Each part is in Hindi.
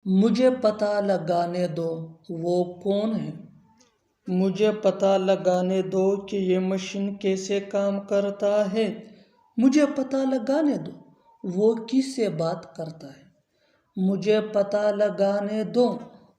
मुझे पता लगाने दो वो कौन है। मुझे पता लगाने दो कि ये मशीन कैसे काम करता है। मुझे पता लगाने दो वो किससे बात करता है। मुझे पता लगाने दो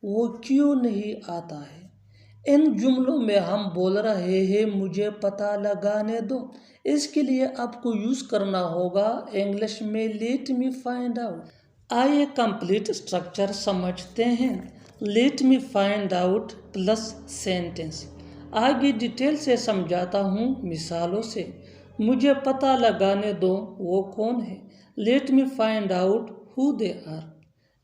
वो क्यों नहीं आता है। इन जुमलों में हम बोल रहे हैं मुझे पता लगाने दो। इसके लिए आपको यूज़ करना होगा इंग्लिश में लेट मी फाइंड आउट। आइए कंप्लीट स्ट्रक्चर समझते हैं। Late me find out plus sentence. आगे डिटेल से समझाता हूँ मिसालों से। मुझे पता लगाने दो वो कौन है। Let me find out who they are.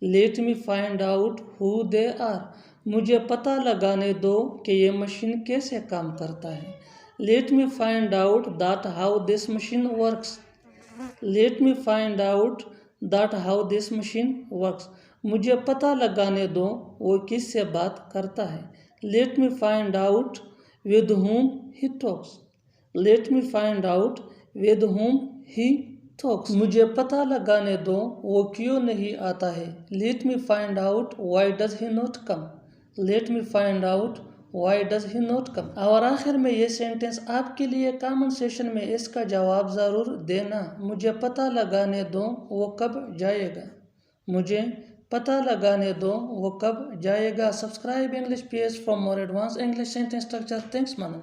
Let me find out who they are. मुझे पता लगाने दो कि ये मशीन कैसे काम करता है। Let me find out that how this machine works. Late me find out that how this machine works. मुझे पता लगाने दो वो किससे बात करता है। Let me find out with whom he talks. Late me find out with whom he talks. मुझे पता लगाने दो वो क्यों नहीं आता है। Let me find out why does he not come. Late me find out why does he not come. और आखिर में ये सेंटेंस आपके लिए कमेंट सेशन में इसका जवाब ज़रूर देना। मुझे पता लगाने दो वो कब जाएगा। मुझे पता लगाने दो वो कब जाएगा। Subscribe English page for more advance English sentence structure. Thanks माना।